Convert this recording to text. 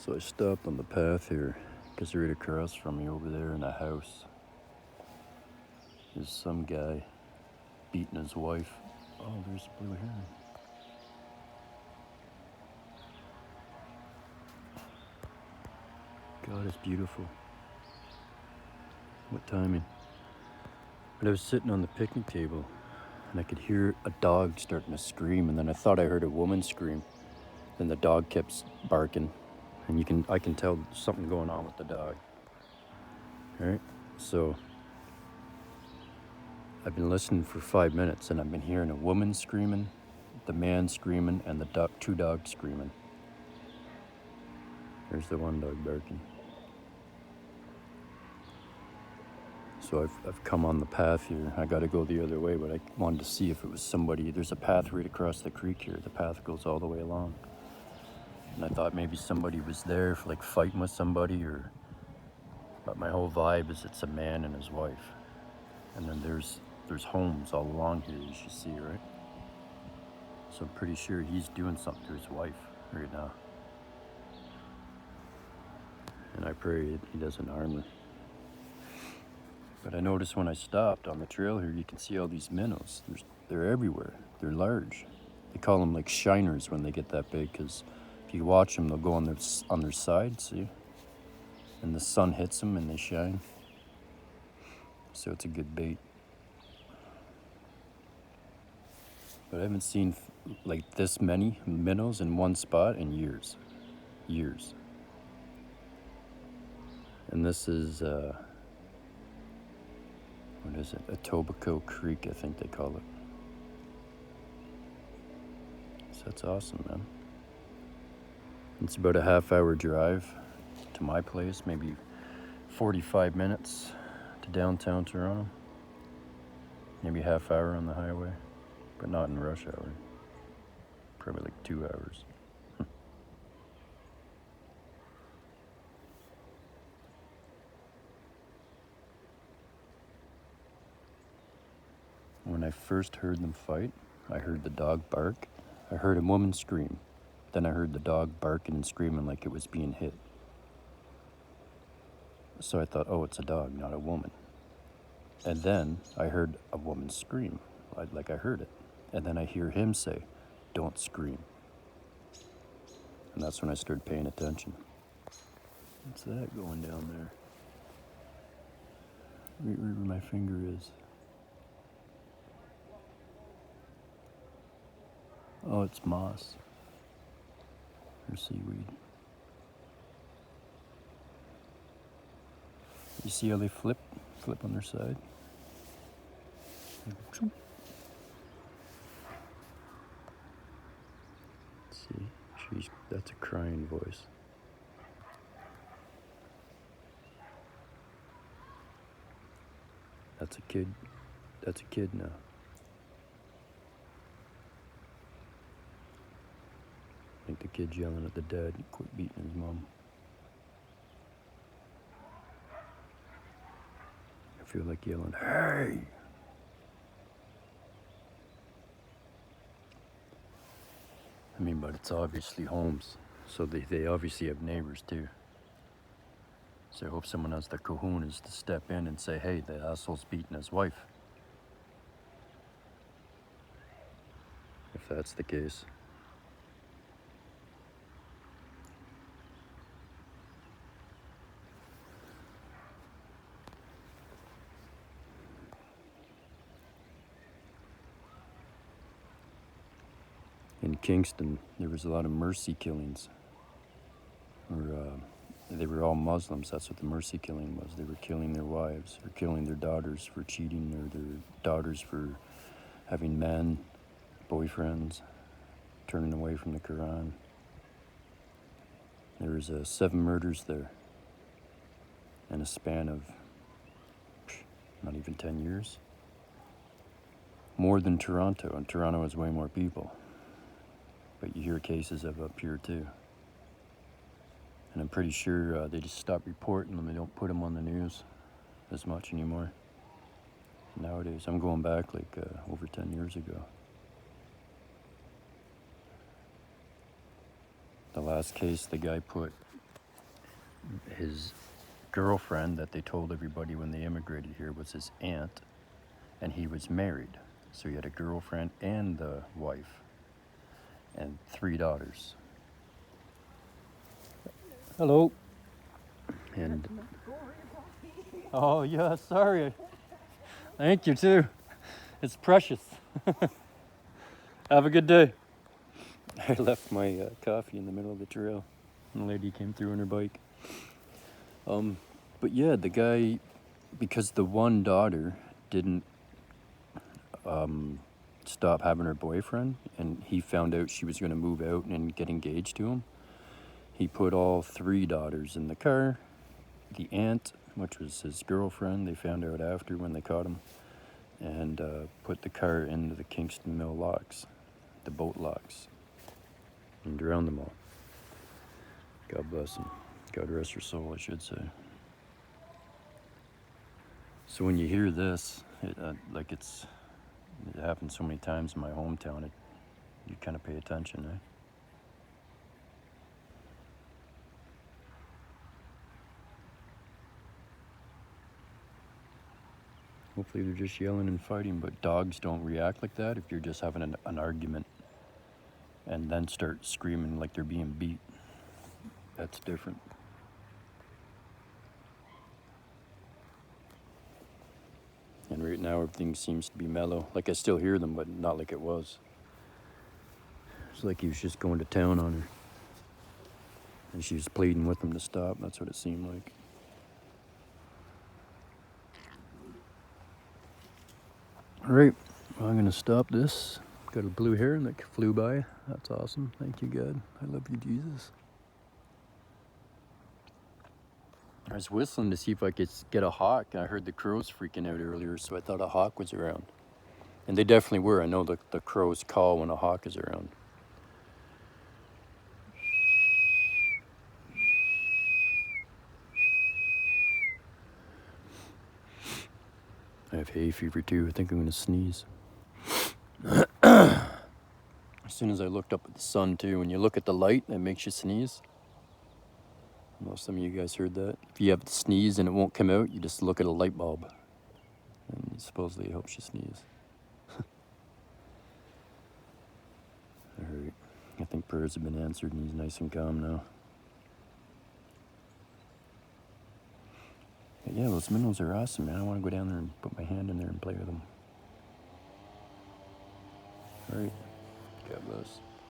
So I stopped on the path here because right across from me over there in a house is some guy beating his wife. Oh, there's a blue heron. God, it's beautiful. What timing. But I was sitting on the picnic table and I could hear a dog starting to scream, and then I thought I heard a woman scream. Then the dog kept barking, and I can tell there's something going on with the dog. All right, so I've been listening for 5 minutes, and I've been hearing a woman screaming, the man screaming, and the two dogs screaming. There's the one dog barking. So I've come on the path here. I got to go the other way, but I wanted to see if it was somebody. There's a path right across the creek here. The path goes all the way along. And I thought maybe somebody was there for like fighting with somebody, but my whole vibe is it's a man and his wife. And then there's homes all along here, you should see, right? So I'm pretty sure he's doing something to his wife right now. And I pray he doesn't harm her. But I noticed when I stopped on the trail here, you can see all these minnows. They're everywhere. They're large. They call them like shiners when they get that big, because if you watch them, they'll go on their side, see? And the sun hits them and they shine. So it's a good bait. But I haven't seen like this many minnows in one spot in years. And this is, what is it? Etobicoke Creek, I think they call it. So that's awesome, man. It's about a half-hour drive to my place, maybe 45 minutes to downtown Toronto. Maybe a half hour on the highway, but not in rush hour. Probably like 2 hours. When I first heard them fight, I heard the dog bark. I heard a woman scream. Then I heard the dog barking and screaming like it was being hit. So I thought, oh, it's a dog, not a woman. And then I heard a woman scream, like I heard it. And then I hear him say, don't scream. And that's when I started paying attention. What's that going down there? Right where my finger is. Oh, it's moss. Or seaweed. You see how they flip on their side? Let's see, that's a crying voice. That's a kid now. I think the kid's yelling at the dad, quit beating his mom. I feel like yelling, hey! I mean, but it's obviously homes, so they obviously have neighbors too. So I hope someone has the cojones to step in and say, hey, the asshole's beating his wife. If that's the case. In Kingston, there was a lot of mercy killings. They were all Muslims. That's what the mercy killing was. They were killing their wives, or killing their daughters for cheating, or their daughters for having men, boyfriends, turning away from the Quran. There was 7 murders there in a span of not even 10 years. More than Toronto, and Toronto has way more people. But you hear cases of up here too. And I'm pretty sure they just stopped reporting them. They don't put them on the news as much anymore. Nowadays, I'm going back like over 10 years ago. The last case, the guy put his girlfriend that they told everybody when they immigrated here was his aunt, and he was married. So he had a girlfriend and the wife and 3 daughters. Hello. And oh yeah, sorry. Thank you too. It's precious. Have a good day. I left my coffee in the middle of the trail. And the lady came through on her bike. But yeah, the guy, because the one daughter didn't stop having her boyfriend, and he found out she was going to move out and get engaged to him, he put all 3 daughters in the car. The aunt, which was his girlfriend, they found out after when they caught him, and put the car into the Kingston Mill locks, the boat locks, and drowned them all. God bless him. God rest her soul, I should say. So when you hear this, it happens so many times in my hometown, you kind of pay attention, eh? Hopefully they're just yelling and fighting, but dogs don't react like that if you're just having an argument and then start screaming like they're being beat. That's different. And right now everything seems to be mellow. Like I still hear them, but not like it was. It's like he was just going to town on her. And she was pleading with him to stop. That's what it seemed like. Alright, well, I'm going to stop this. Got a blue heron that flew by. That's awesome. Thank you, God. I love you, Jesus. I was whistling to see if I could get a hawk. I heard the crows freaking out earlier, so I thought a hawk was around. And they definitely were. I know the crows call when a hawk is around. I have hay fever too. I think I'm going to sneeze. As soon as I looked up at the sun too, when you look at the light, it makes you sneeze. I know some of you guys heard that. If you have to sneeze and it won't come out, you just look at a light bulb. And supposedly it helps you sneeze. Alright, I think prayers have been answered and he's nice and calm now. But yeah, those minnows are awesome, man. I want to go down there and put my hand in there and play with them. Alright, God bless.